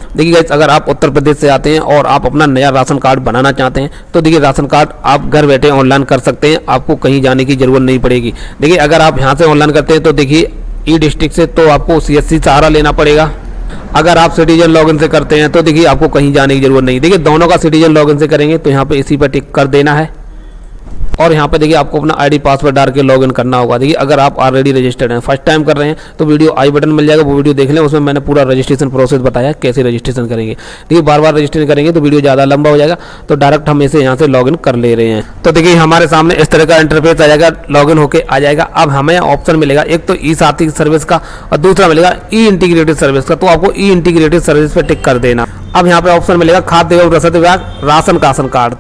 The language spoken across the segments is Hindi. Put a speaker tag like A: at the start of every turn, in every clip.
A: देखिए गाइस, अगर आप उत्तर प्रदेश से आते हैं और आप अपना नया राशन कार्ड बनाना चाहते हैं तो देखिए राशन कार्ड आप घर बैठे ऑनलाइन कर सकते हैं, आपको कहीं जाने की जरूरत नहीं पड़ेगी। देखिए अगर आप यहाँ से ऑनलाइन करते हैं तो देखिए ई डिस्ट्रिक्ट से तो आपको CSC सहारा लेना पड़ेगा। अगर आप सिटीजन लॉगिन से करते हैं तो देखिए आपको कहीं जाने की जरूरत नहीं। देखिए दोनों का सिटीजन लॉगिन से करेंगे तो यहाँ पे इसी पर टिक कर देना है और यहाँ पे देखिए आपको अपना ID पासवर्ड डाल के लॉगिन करना होगा। देखिए अगर आप ऑलरेडी रजिस्टर्ड हैं, फर्स्ट टाइम कर रहे हैं तो वीडियो आई बटन मिल जाएगा, वो वीडियो देख लें, उसमें मैंने पूरा रजिस्ट्रेशन प्रोसेस बताया कैसे रजिस्ट्रेशन करेंगे। देखिए बार बार रजिस्ट्रेशन करेंगे तो वीडियो ज़्यादा लंबा हो जाएगा, तो डायरेक्ट हम इसे यहाँ से लॉगिन कर ले रहे हैं। तो देखिए हमारे सामने इस तरह का इंटरफेस आ जाएगा, लॉगिन होकर आ जाएगा। अब हमें ऑप्शन मिलेगा एक तो ई साथी सर्विस का और दूसरा मिलेगा ई इंटीग्रेटेड सर्विस का। तो आपको ई इंटीग्रेटेड सर्विस पर टिक कर देना। अब यहाँ पे ऑप्शन मिलेगा खाद्य एवं रसद विभाग राशन कार्ड,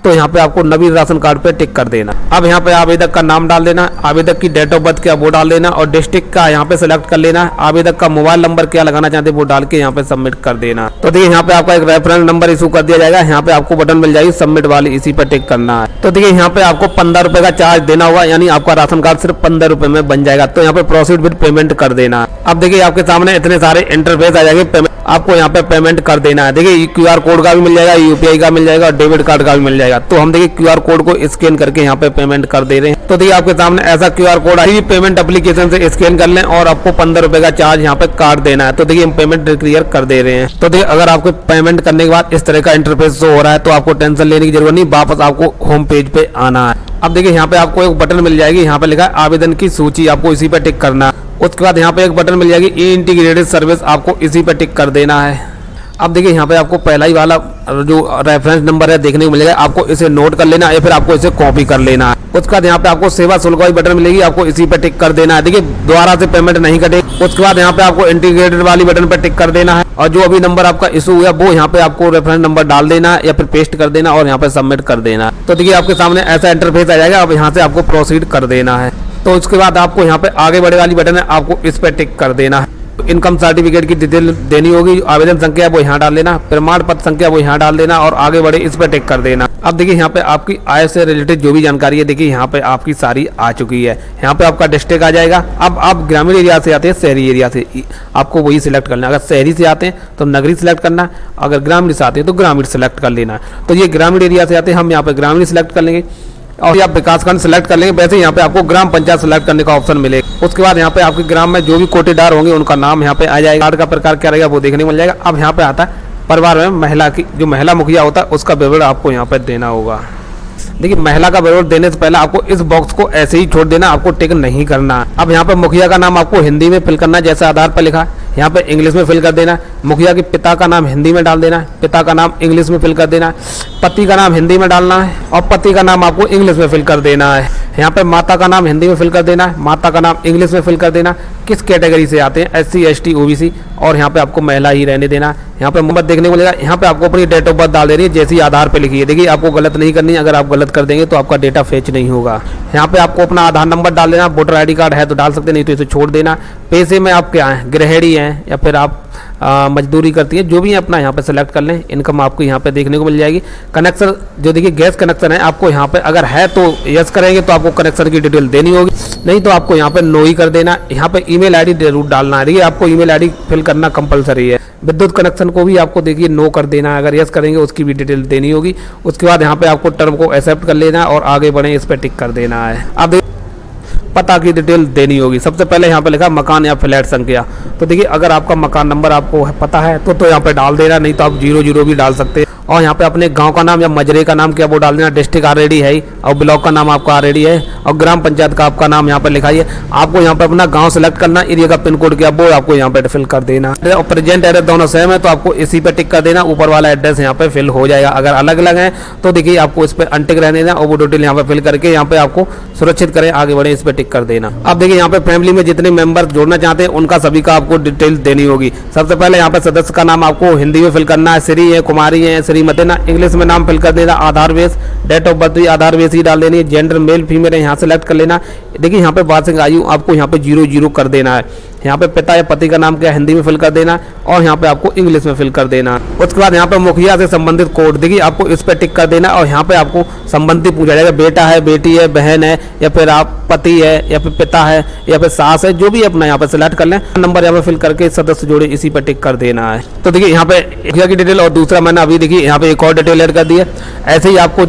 A: तो यहाँ पे आपको नवीन राशन कार्ड पे टिक कर देना। अब यहाँ पे आवेदक का नाम डाल देना, आवेदक की डेट ऑफ बर्थ क्या वो डाल देना और डिस्ट्रिक्ट का यहाँ पे सेलेक्ट कर लेना। आवेदक का मोबाइल नंबर क्या लगाना चाहते हैं वो डाल के यहाँ पे सबमिट कर देना। तो देखिए यहाँ पे आपका एक रेफरेंस नंबर इशू कर दिया जाएगा, यहाँ पे आपको बटन मिल जाएगी सबमिट वाली, इसी पर टिक करना है। तो देखिए यहाँ पे आपको 15 रुपए का चार्ज देना होगा, यानी आपका राशन कार्ड सिर्फ 15 रुपए में बन जाएगा। तो यहाँ पे प्रोसीड विद पेमेंट कर देना। अब देखिए आपके सामने इतने सारे इंटरफेस आ जाएंगे, आपको यहाँ पे पेमेंट कर देना है। देखिए QR कोड का भी मिल जाएगा, UPI का मिल जाएगा और डेबिट कार्ड का भी मिल जाएगा। तो हम देखिए QR कोड को स्कैन करके यहाँ पे पेमेंट कर दे रहे हैं। तो देखिए आपके सामने ऐसा QR कोड आई, पेमेंट एप्लीकेशन से स्कैन कर लें और आपको 15 रुपए का चार्ज यहाँ पे काट देना है। तो देखिए हम पेमेंट क्लियर कर दे रहे हैं। तो देखिए अगर आपको पेमेंट करने के बाद इस तरह का इंटरफेस शो हो रहा है तो आपको टेंशन लेने की जरूरत नहीं, वापस आपको होम पेज पे आना है। अब देखिए यहाँ पे आपको एक बटन मिल जाएगी, यहाँ पे लिखा है आवेदन की सूची, आपको इसी पे टिक करना है। उसके बाद यहाँ पे एक बटन मिल जाएगी ई इंटीग्रेटेड सर्विस, आपको इसी पे टिक कर देना है। अब देखिए यहाँ पे आपको पहला ही वाला जो रेफरेंस नंबर है देखने को मिलेगा, आपको इसे नोट कर लेना है या फिर आपको इसे कॉपी कर लेना है। उसके बाद यहाँ पे आपको सेवा शुल्क वाली बटन मिलेगी, आपको इसी पे टिक कर देना है। देखिए दोबारा से पेमेंट नहीं कटेगी। उसके बाद यहाँ पे आपको इंटीग्रेटेड वाली बटन पे टिक कर देना है और जो अभी नंबर आपका इशू हुआ वो यहाँ पे आपको रेफरेंस नंबर डाल देना है या फिर पेस्ट कर देना और यहाँ पे सबमिट कर देना है। तो देखिए आपके सामने ऐसा इंटरफेस आ जाएगा, अब यहाँ से आपको प्रोसीड कर देना है। तो उसके बाद आपको यहाँ पे आगे बढ़े वाली बटन है, आपको इस पे टिक कर देना है। इनकम सर्टिफिकेट की डिटेल देनी होगी, आवेदन संख्या वो यहाँ डाल देना, प्रमाण पत्र संख्या वो यहाँ डाल देना और आगे बढ़े इस पर टिक कर देना। अब देखिए यहाँ पे आपकी आय से रिलेटेड जो भी जानकारी है देखिए यहाँ पे आपकी सारी आ चुकी है। यहाँ पे आपका डिस्ट्रिक्ट आ जाएगा। अब आप ग्रामीण एरिया से आते हैं शहरी एरिया से, आपको वही सिलेक्ट करना है। अगर शहरी से आते हैं तो नगरी सिलेक्ट करना है, अगर ग्रामीण से आते हैं तो ग्रामीण सिलेक्ट कर लेना है। तो ये ग्रामीण एरिया से आते हैं, हम यहाँ पे ग्रामीण सिलेक्ट कर लेंगे और आप विकासखंड सेलेक्ट कर लेंगे। वैसे यहाँ पे आपको ग्राम पंचायत सेलेक्ट करने का ऑप्शन मिलेगा। उसके बाद यहाँ पे आपके ग्राम में जो भी कोटेदार होंगे उनका नाम यहाँ पे आ जाएगा, कार्ड का प्रकार क्या रहेगा वो देखने को मिल जाएगा। अब यहाँ पे आता है परिवार में महिला की, जो महिला मुखिया होता है उसका विवरण आपको यहाँ पे देना होगा। देखिए महिला का विवरण देने से पहले आपको इस बॉक्स को ऐसे ही छोड़ देना, आपको टिक नहीं करना। अब यहाँ पे मुखिया का नाम आपको हिंदी में फिल करना है, जैसे आधार पर लिखा है यहाँ पे इंग्लिश में फिल कर देना है। मुखिया के पिता का नाम हिंदी में डाल देना है, पिता का नाम इंग्लिश में फिल कर देना है। पति का नाम हिंदी में डालना है और पति का नाम आपको इंग्लिश में फिल कर देना है। यहाँ पे माता का नाम हिंदी में फिल कर देना है, माता का नाम इंग्लिश में फिल कर देना। किस कैटेगरी से आते हैं, SC ST OBC, और यहाँ पे आपको महिला ही रहने देना। यहाँ पे मोहम्मद देखने को मिलेगा, यहाँ पे आपको अपनी डेट ऑफ बर्थ डाल देनी है जैसी आधार पे लिखी है। देखिए आपको गलत नहीं करनी है, अगर आप गलत कर देंगे तो आपका डेटा फेच नहीं होगा। यहाँ पे आपको अपना आधार नंबर डाल देना, वोटर ID कार्ड है तो डाल सकते, नहीं तो इसे छोड़ देना। पैसे में आप क्या हैं, गृहिणी हैं या फिर आप मजदूरी करती है, जो भी है अपना यहाँ पे सेलेक्ट कर लें। इनकम आपको यहाँ पे देखने को मिल जाएगी। कनेक्शन जो देखिए गैस कनेक्शन है, आपको यहाँ पे अगर है तो यस करेंगे तो आपको कनेक्शन की डिटेल देनी होगी, नहीं तो आपको यहाँ पे नो ही कर देना। यहाँ पे ईमेल ID जरूर डालना है, देखिए आपको ईमेल ID फिल करना कंपलसरी है। विद्युत कनेक्शन को भी आपको देखिए नो कर देना है, अगर यस करेंगे उसकी भी डिटेल देनी होगी। उसके बाद यहाँ पे आपको टर्म को एक्सेप्ट कर लेना है और आगे बढ़े इस पर टिक कर देना है। अब पता की डिटेल देनी होगी। सबसे पहले यहाँ पे लिखा मकान या फ्लैट संख्या, तो देखिए अगर आपका मकान नंबर आपको पता है तो यहाँ पे डाल देना, नहीं तो आप 00 भी डाल सकते हैं। और यहाँ पे अपने गांव का नाम या मजरे का नाम क्या वो डाल देना। डिस्ट्रिक्ट ऑलरेडी है और ब्लॉक का नाम आपका ऑलरेडी है और ग्राम पंचायत का आपका नाम यहाँ पे लिखा है। आपको यहाँ पे अपना गांव सेलेक्ट करना, एरिया का पिन कोड क्या वो आपको यहाँ पे फिल कर देना। और प्रेजेंट एड्रेस दोनों सेम है तो आपको इसी पे टिक कर देना, ऊपर वाला एड्रेस यहाँ पे फिल हो जाएगा। अगर अलग अलग है तो देखिए आपको इस पर अनटिक रहने देना और वो डिटेल यहाँ पे फिल करके यहाँ पे आपको सुरक्षित करें, आगे बढ़े इस पर टिक कर देना। अब देखिए यहाँ पे फैमिली में जितने मेंबर जोड़ना चाहते हैं उनका सभी का आपको डिटेल देनी होगी। सबसे पहले यहाँ पे सदस्य का नाम आपको हिंदी में फिल करना है, श्री है, कुमारी है, श्रीमती ना, इंग्लिश में नाम फिल कर देना। आधार बेस, डेट ऑफ बर्थ भी आधार बेस ही डाल देनी है। जेंडर मेल फीमेल है यहाँ सेलेक्ट कर लेना। देखिए यहाँ पे वार्षिक आयु आपको यहाँ पे 00 कर देना है। यहाँ पे पिता या पति का नाम क्या हिंदी में फिल कर देना और यहाँ पे आपको इंग्लिश में फिल कर देना। उसके बाद यहाँ पे मुखिया से संबंधित कोड देखिए आपको इस पर टिक कर देना और यहाँ पे आपको संबंधित पूछा जाएगा, बेटा है, बेटी है, बहन है, या फिर आप पति है, या फिर पिता है, या फिर सास है, जो भी अपना यहाँ पे सिलेक्ट कर लें। नंबर यहाँ पे फिल करके सदस्य जोड़े इसी पर टिक कर देना है। तो देखिए यहाँ पे मुखिया की डिटेल और दूसरा मैंने अभी देखिए यहाँ पे एक और डिटेल ऐड कर दी है। ऐसे ही आपको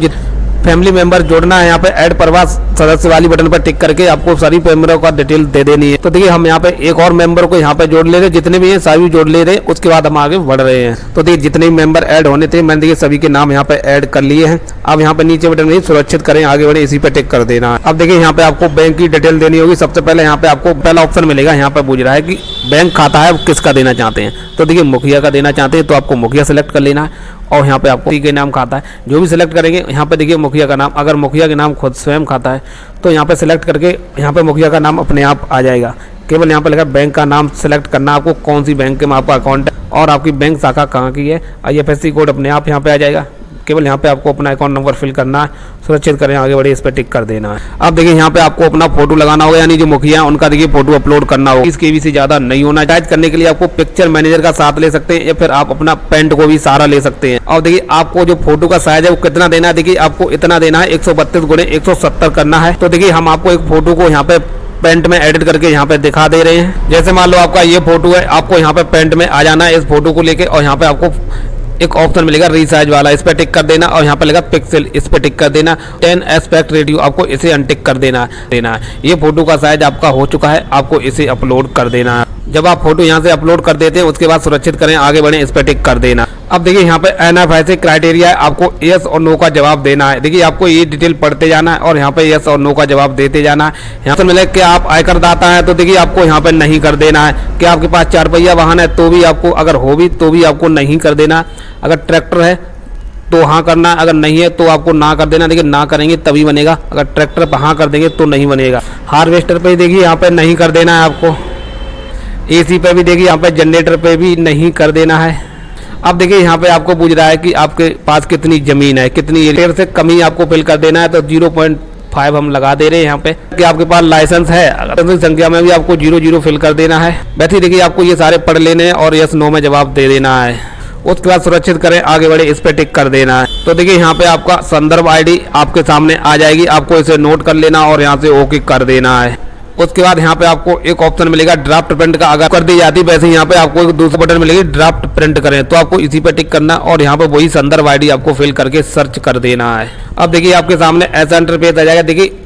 A: फैमिली मेंबर जोड़ना है, यहाँ पे ऐड प्रवास सदस्य वाली बटन पर टिक करके आपको सारी मेंबरों का डिटेल दे देनी है। तो देखिए हम यहाँ पे एक और मेंबर को यहाँ पे जोड़ ले रहे, जितने भी हैं सभी जोड़ ले रहे, उसके बाद हम आगे बढ़ रहे हैं। तो देखिए जितने भी मेंबर ऐड होने थे मैंने देखिए सभी के नाम यहाँ पे ऐड कर लिए हैं। अब यहाँ पे नीचे बटन में सुरक्षित करें, आगे बढ़े, इसी पे टिक कर देना है। अब देखिए यहाँ पे आपको बैंक की डिटेल देनी होगी। सबसे पहले यहाँ पे आपको पहला ऑप्शन मिलेगा, यहाँ पे पूछ रहा है कि बैंक खाता है किसका देना चाहते हैं। तो देखिए मुखिया का देना चाहते हैं तो आपको मुखिया सेलेक्ट कर लेना है और यहाँ पे आपको के नाम खाता है जो भी सिलेक्ट करेंगे। यहाँ पे देखिए मुखिया का नाम, अगर मुखिया के नाम खुद स्वयं खाता है तो यहाँ पे सिलेक्ट करके यहाँ पे मुखिया का नाम अपने आप आ जाएगा। केवल यहाँ पे लिखा बैंक का नाम सेलेक्ट करना, आपको कौन सी बैंक में आपका अकाउंट है और आपकी बैंक शाखा कहाँ की है। IFSC कोड अपने आप यहाँ पे आ जाएगा। केवल यहाँ पे आपको अपना अकाउंट नंबर फिल करना है, सुरक्षित करें, आगे बढ़े, इस पर टिक कर देना है। अब देखिए यहाँ पे आपको अपना फोटो लगाना होगा, यानी जो मुखिया है उनका देखिए फोटो अपलोड करना होगा। 20 KB से ज़्यादा नहीं होना। टाइप करने के लिए आपको पिक्चर मैनेजर का साथ ले सकते हैं या फिर आप अपना पेंट को भी सहारा ले सकते हैं। और देखिए आपको जो फोटो का साइज है वो कितना देना है, देखिए आपको इतना देना है, 132x170 करना है। तो देखिए हम आपको एक फोटो को यहाँ पे पेंट में एडिट करके यहाँ पे दिखा दे रहे हैं। जैसे मान लो आपका ये फोटो है, आपको यहाँ पे पेंट में आ जाना है इस फोटो को लेके और यहाँ पे आपको एक ऑप्शन मिलेगा रीसाइज वाला, इस पे टिक कर देना और यहाँ पे लगा पिक्सल, इस पे टिक कर देना। 10 एस्पेक्ट रेडियो आपको इसे अनटिक कर देना है। ये फोटो का साइज आपका हो चुका है, आपको इसे अपलोड कर देना है। जब आप फोटो यहाँ से अपलोड कर देते हैं उसके बाद सुरक्षित करें, आगे बढ़ें, इस पे टिक कर देना। अब देखिए यहाँ पे NFIC क्राइटेरिया है, आपको यस और नो का जवाब देना है। देखिए आपको ये डिटेल पढ़ते जाना है और यहाँ पे यस और नो का जवाब देते जाना है। यहाँ से मिले कि आप आयकर दाता है तो देखिए आपको यहाँ पे नहीं कर देना है। कि आपके पास 4 पहिया वाहन है तो भी आपको, अगर हो भी तो भी आपको नहीं कर देना। अगर ट्रैक्टर है तो हाँ करना, अगर नहीं है तो आपको ना कर देना। देखिए ना करेंगे तभी बनेगा, अगर ट्रैक्टर पर हाँ कर देंगे तो नहीं बनेगा। हार्वेस्टर पे देखिए यहाँ पे नहीं कर देना है आपको। AC पे भी देखिए यहाँ पे जनरेटर पे भी नहीं कर देना है। अब देखिए यहाँ पे आपको पूछ रहा है कि आपके पास कितनी जमीन है, कितनी एरिया से कमी आपको फिल कर देना है। तो 0.5 हम लगा दे रहे हैं यहाँ पे। कि आपके पास लाइसेंस है, अगर संख्या में भी आपको 00 फिल कर देना है। वैसे देखिए आपको ये सारे पढ़ लेने हैं और यस नो में जवाब दे देना है। उसके बाद सुरक्षित करें, आगे बढ़े, इस पे टिक कर देना है। तो देखिए यहाँ पे आपका संदर्भ ID आपके सामने आ जाएगी, आपको इसे नोट कर लेना और यहाँ से ओके कर देना है। उसके बाद यहाँ पे आपको एक ऑप्शन मिलेगा ड्राफ्ट प्रिंट का, अगर कर दी जाती वैसे यहाँ पे आपको एक दूसरा बटन मिलेगी ड्राफ्ट प्रिंट करें, तो आपको इसी पे टिक करना और यहाँ पे वही संदर्भ ID आपको फिल करके सर्च कर देना है। अब देखिए आपके सामने ऐसा इंटरफेस आ जाएगा। देखिए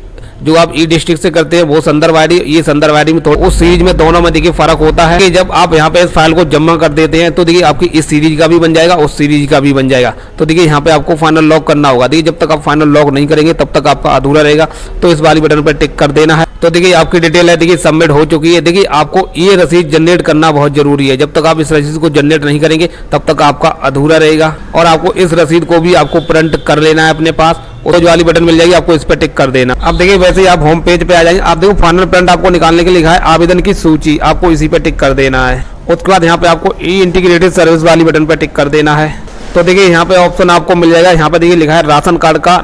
A: जो आप ई-डिस्ट्रिक्ट से करते हैं वो संदर्भ ID, ये संदर्भ ID में तो उस सीरीज में दोनों में देखिए फर्क होता है कि जब आप यहाँ पे इस फाइल को जमा कर देते हैं तो देखिए आपकी इस सीरीज का भी बन जाएगा, उस सीरीज का भी बन जाएगा। तो देखिए यहाँ पे आपको फाइनल लॉक करना होगा। देखिए जब तक आप फाइनल लॉक नहीं करेंगे तब तक आपका अधूरा रहेगा, तो इस वाली बटन पर टिक कर देना है। तो देखिए आपकी डिटेल है, देखिए सबमिट हो चुकी है। देखिए आपको ये रसीद जनरेट करना बहुत जरूरी है। जब तक आप इस रसीद को जनरेट नहीं करेंगे तब तक आपका अधूरा रहेगा और आपको इस रसीद को भी आपको प्रिंट कर लेना है अपने पास। और वाली बटन मिल जाएगी, आपको इस पर टिक कर देना। अब देखिए वैसे ही आप होम पेज पे आ जाएंगे। आप देखो फाइनल प्रिंट आपको निकालने के लिए लिखा है आवेदन की सूची, आपको इसी पे टिक कर देना है। उसके बाद यहाँ पे आपको ई इंटीग्रेटेड सर्विस वाली बटन पे टिक कर देना है। तो देखिए यहाँ पे ऑप्शन आपको मिल जाएगा। यहाँ पे देखिए लिखा है राशन कार्ड का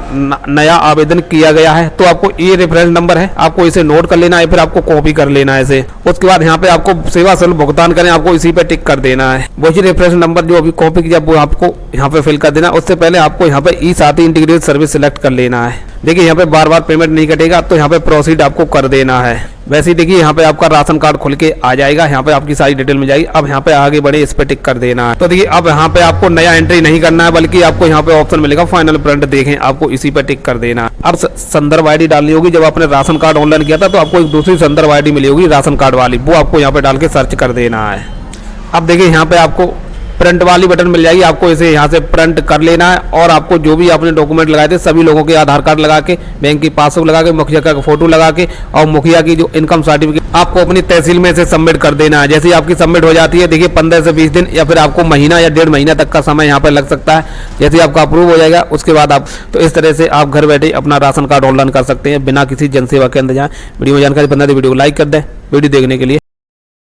A: नया आवेदन किया गया है, तो आपको ये रेफरेंस नंबर है, आपको इसे नोट कर लेना है, फिर आपको कॉपी कर लेना है इसे। उसके बाद यहाँ पे आपको सेवा शुल्क भुगतान करें, आपको इसी पे टिक कर देना है। वही रेफरेंस नंबर जो अभी कॉपी किया वो आपको यहाँ पे फिल कर देना। उससे पहले आपको यहाँ पे ई साथी इंटीग्रेटेड सर्विस सिलेक्ट कर लेना है। देखिए यहाँ पे बार बार पेमेंट नहीं कटेगा, तो यहाँ पे प्रोसीड आपको कर देना है। वैसे ही देखिए यहाँ पे आपका राशन कार्ड खुल के आ जाएगा, यहाँ पे आपकी सारी डिटेल मिल जाएगी। अब यहाँ पे आगे बढ़े, इस पे टिक कर देना है। तो देखिए अब यहाँ पे आपको नया एंट्री नहीं करना है, बल्कि आपको यहाँ पे ऑप्शन मिलेगा फाइनल प्रिंट, देखें, आपको इसी पे टिक कर देना है। अब संदर्भ ID डालनी होगी। जब आपने राशन कार्ड ऑनलाइन किया था तो आपको एक दूसरी संदर्भ ID मिली होगी राशन कार्ड वाली, वो आपको यहाँ पे डाल के सर्च कर देना है। अब देखिए यहाँ पे आपको प्रिंट वाली बटन मिल जाएगी, आपको इसे यहाँ से प्रिंट कर लेना है और आपको जो भी आपने डॉक्यूमेंट लगाए थे सभी लोगों के आधार कार्ड लगा के, बैंक की पासबुक लगा के, मुखिया का फोटो लगा के और मुखिया की जो इनकम सर्टिफिकेट आपको अपनी तहसील में से सबमिट कर देना है। जैसे ही आपकी सबमिट हो जाती है, देखिए 15 से 20 दिन या फिर आपको महीना या 1.5 महीना तक का समय यहाँ पर लग सकता है। जैसे ही आपका अप्रूव हो जाएगा उसके बाद आप, तो इस तरह से आप घर बैठे अपना राशन कार्ड ऑनलाइन कर सकते हैं बिना किसी जनसेवा केंद्र जाए। वीडियो में जानकारी बता दें, वीडियो को लाइक कर दें। वीडियो देखने के लिए